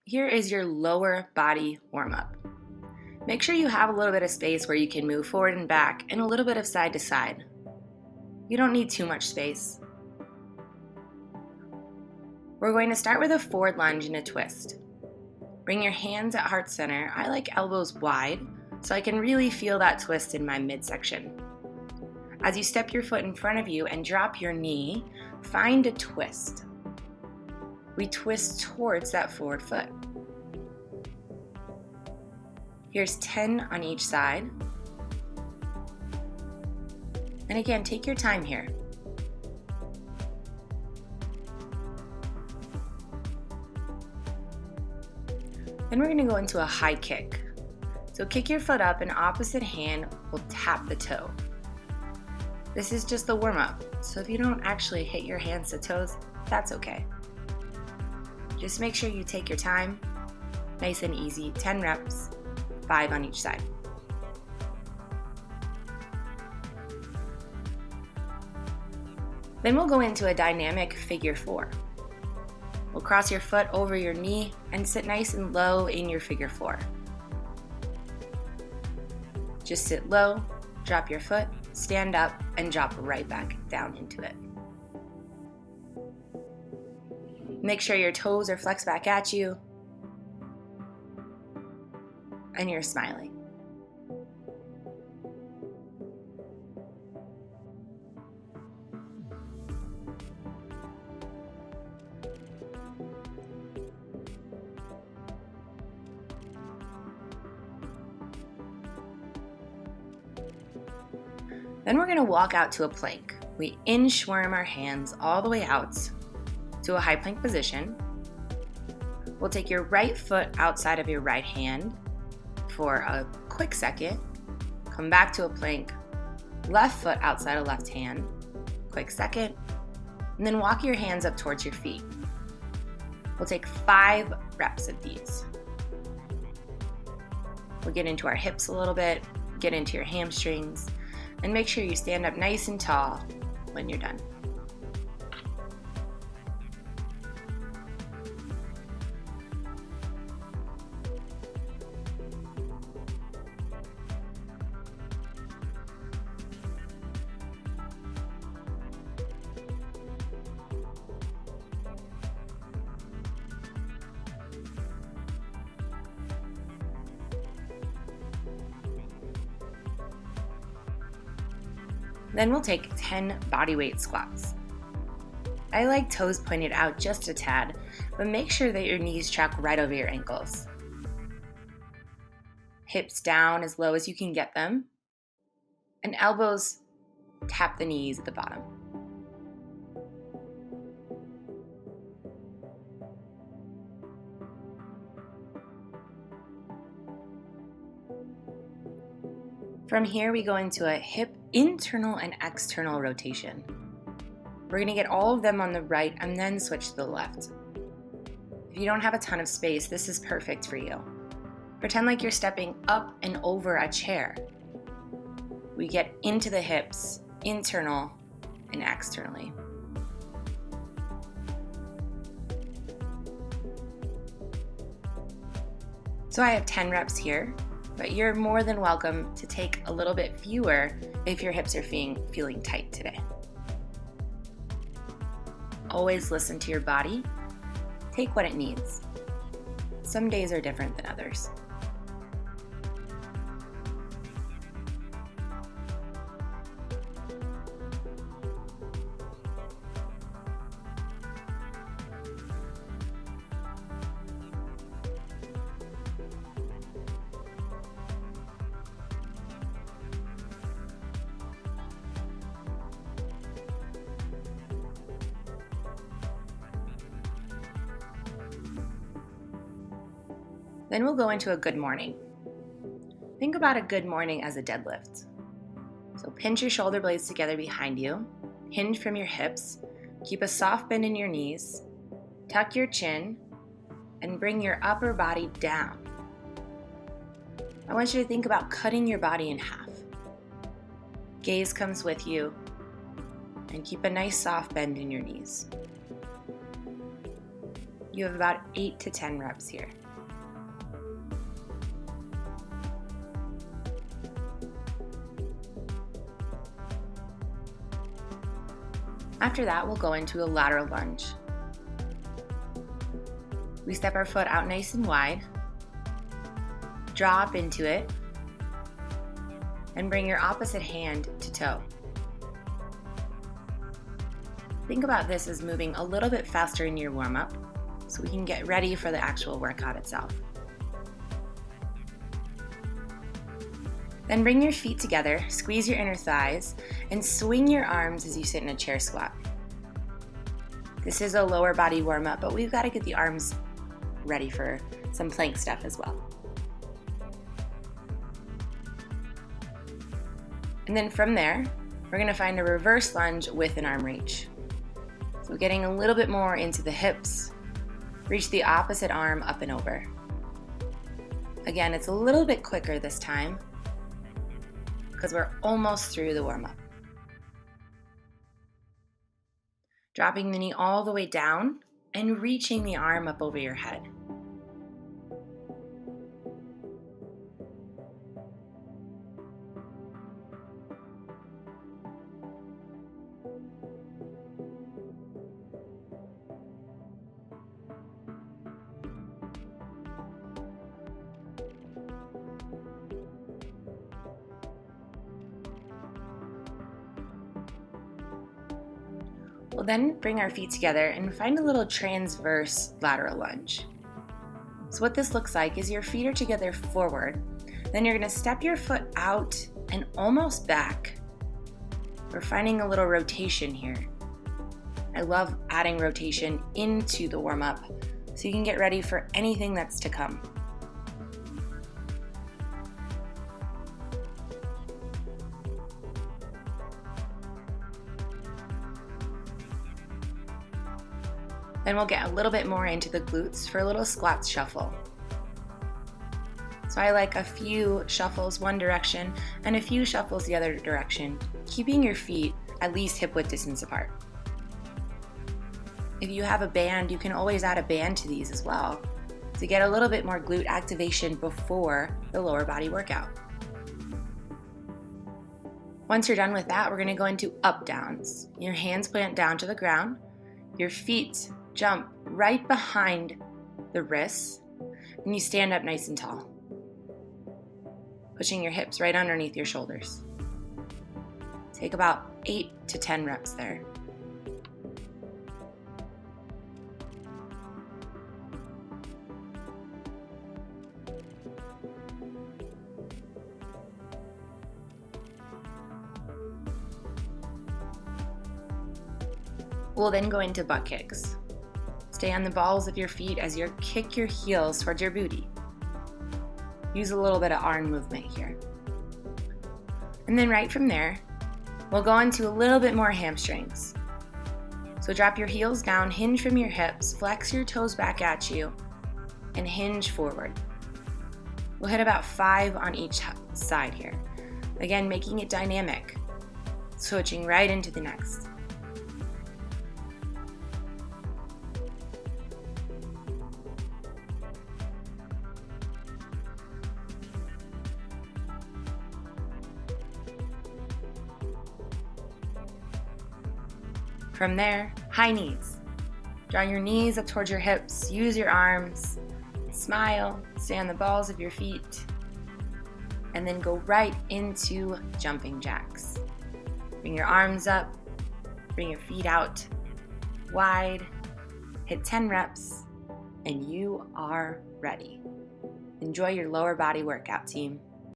Here is your lower body warm-up. Make sure you have a little bit of space where you can move forward and back and a little bit of side to side. You don't need too much space. We're going to start with a forward lunge and a twist. Bring your hands at heart center. I like elbows wide so I can really feel that twist in my midsection. As you step your foot in front of you and drop your knee, find a twist. We twist towards that forward foot. Here's 10 on each side. And again, take your time here. Then we're going to go into a high kick. So kick your foot up and opposite hand will tap the toe. This is just the warm-up, so if you don't actually hit your hands to toes, that's okay. Just make sure you take your time, nice and easy, 10 reps, 5 on each side. Then we'll go into a dynamic figure 4. We'll cross your foot over your knee and sit nice and low in your figure 4. Just sit low, drop your foot, stand up, and drop right back down into it. Make sure your toes are flexed back at you and you're smiling. Then we're going to walk out to a plank. We inchworm our hands all the way out to a high plank position. We'll take your right foot outside of your right hand for a quick second. Come back to a plank. Left foot outside of left hand. Quick second. And then walk your hands up towards your feet. We'll take 5 reps of these. We'll get into our hips a little bit, get into your hamstrings, and make sure you stand up nice and tall when you're done. Then we'll take 10 bodyweight squats. I like toes pointed out just a tad, but make sure that your knees track right over your ankles. Hips down as low as you can get them, and elbows tap the knees at the bottom. From here, we go into a hip internal and external rotation. We're going to get all of them on the right and then switch to the left. If you don't have a ton of space, this is perfect for you. Pretend like you're stepping up and over a chair. We get into the hips, internal and externally. So I have 10 reps here, but you're more than welcome to take a little bit fewer if your hips are feeling tight today. Always listen to your body. Take what it needs. Some days are different than others. Then we'll go into a good morning. Think about a good morning as a deadlift. So pinch your shoulder blades together behind you, hinge from your hips, keep a soft bend in your knees, tuck your chin, and bring your upper body down. I want you to think about cutting your body in half. Gaze comes with you, and keep a nice soft bend in your knees. You have about 8 to 10 reps here. After that, we'll go into a lateral lunge. We step our foot out nice and wide, drop into it, and bring your opposite hand to toe. Think about this as moving a little bit faster in your warm-up so we can get ready for the actual workout itself. Then bring your feet together, squeeze your inner thighs, and swing your arms as you sit in a chair squat. This is a lower body warm-up, but we've got to get the arms ready for some plank stuff as well. And then from there, we're going to find a reverse lunge with an arm reach. So getting a little bit more into the hips, reach the opposite arm up and over. Again, it's a little bit quicker this time because we're almost through the warm-up. Dropping the knee all the way down and reaching the arm up over your head. We'll then bring our feet together and find a little transverse lateral lunge. So what this looks like is your feet are together forward, then you're going to step your foot out and almost back. We're finding a little rotation here. I love adding rotation into the warm-up so you can get ready for anything that's to come. Then we'll get a little bit more into the glutes for a little squat shuffle. So I like a few shuffles one direction and a few shuffles the other direction, keeping your feet at least hip-width distance apart. If you have a band, you can always add a band to these as well to get a little bit more glute activation before the lower body workout. Once you're done with that, we're going to go into up downs. Your hands plant down to the ground, your feet jump right behind the wrists, and you stand up nice and tall, pushing your hips right underneath your shoulders. Take about 8 to 10 reps there. We'll then go into butt kicks. Stay on the balls of your feet as you kick your heels towards your booty. Use a little bit of arm movement here. And then right from there, we'll go into a little bit more hamstrings. So drop your heels down, hinge from your hips, flex your toes back at you, and hinge forward. We'll hit about 5 on each side here. Again, making it dynamic, switching right into the next. From there, high knees. Draw your knees up towards your hips, use your arms, smile, stay on the balls of your feet, and then go right into jumping jacks. Bring your arms up, bring your feet out wide, hit 10 reps, and you are ready. Enjoy your lower body workout, team.